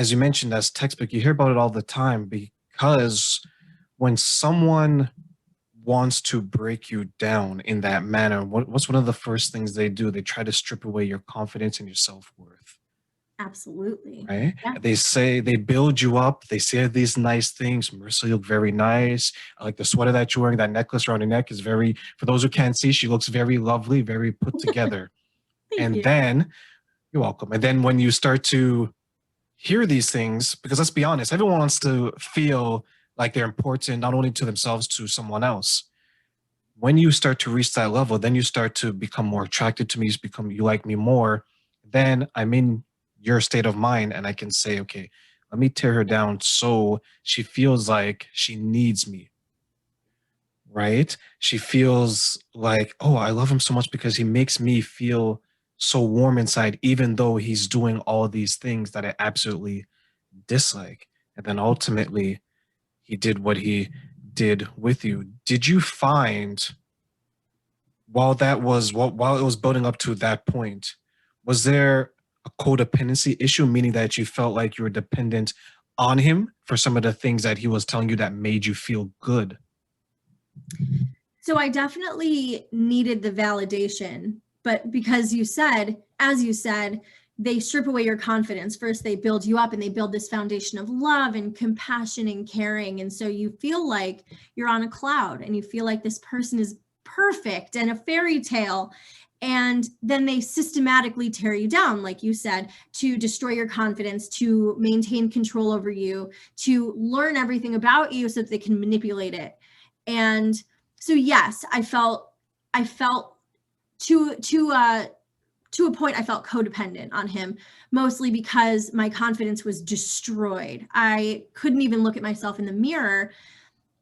as you mentioned, as textbook, you hear about it all the time because when someone wants to break you down in that manner, what's one of the first things they do? They try to strip away your confidence and your self-worth, Absolutely. right? Yeah. They say they build you up. They say these nice things. Marissa, you look very nice. I like the sweater that you're wearing. That necklace around your neck is very, for those who can't see, she looks very lovely, very put together. Thank And you. then you're welcome. And then when you start to hear these things, because let's be honest, everyone wants to feel like they're important, not only to themselves, to someone else. When you start to reach that level, then you start to become more attracted to me, you like me more. Then I'm in your state of mind and I can say, okay, let me tear her down so she feels like she needs me, right? She feels like, oh, I love him so much because he makes me feel so warm inside, even though he's doing all these things that I absolutely dislike. And then ultimately, he did what he did with you. Did you find while it was building up to that point, was there a codependency issue, meaning that you felt like you were dependent on him for some of the things that he was telling you that made you feel good? So I definitely needed the validation, but because as you said, they strip away your confidence. First, they build you up and they build this foundation of love and compassion and caring. And so you feel like you're on a cloud and you feel like this person is perfect and a fairy tale. And then they systematically tear you down, like you said, to destroy your confidence, to maintain control over you, to learn everything about you so that they can manipulate it. And so yes, I felt to to a point I felt codependent on him, mostly because my confidence was destroyed. I couldn't even look at myself in the mirror.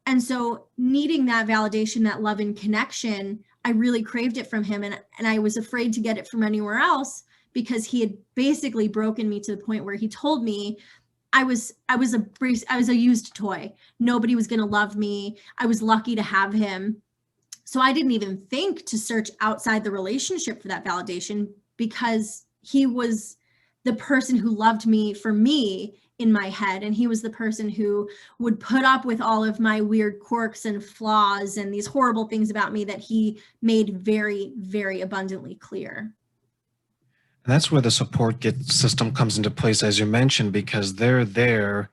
And so needing that validation, that love and connection, I really craved it from him, and I was afraid to get it from anywhere else because he had basically broken me to the point where he told me I was a used toy. Nobody was going to love me. I was lucky to have him. So I didn't even think to search outside the relationship for that validation because he was the person who loved me for me in my head, and he was the person who would put up with all of my weird quirks and flaws and these horrible things about me that he made very, very abundantly clear. And that's where the system comes into place, as you mentioned, because they're there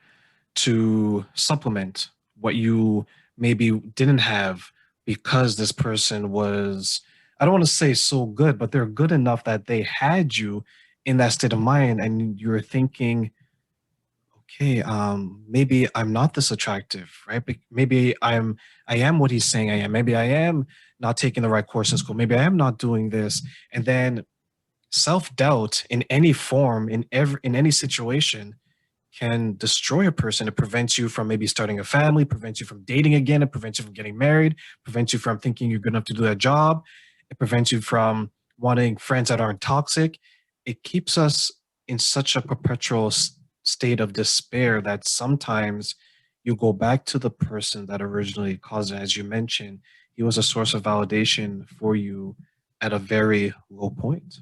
to supplement what you maybe didn't have because this person was, I don't want to say so good, but they're good enough that they had you in that state of mind and you're thinking, okay, maybe I'm not this attractive, right? Maybe I am what he's saying I am. Maybe I am not taking the right course in school. Maybe I am not doing this. And then self-doubt in any form, in any situation, can destroy a person. It prevents you from maybe starting a family, prevents you from dating again, it prevents you from getting married, prevents you from thinking you're good enough to do that job, it prevents you from wanting friends that aren't toxic. It keeps us in such a perpetual state of despair that sometimes you go back to the person that originally caused it. As you mentioned, he was a source of validation for you at a very low point.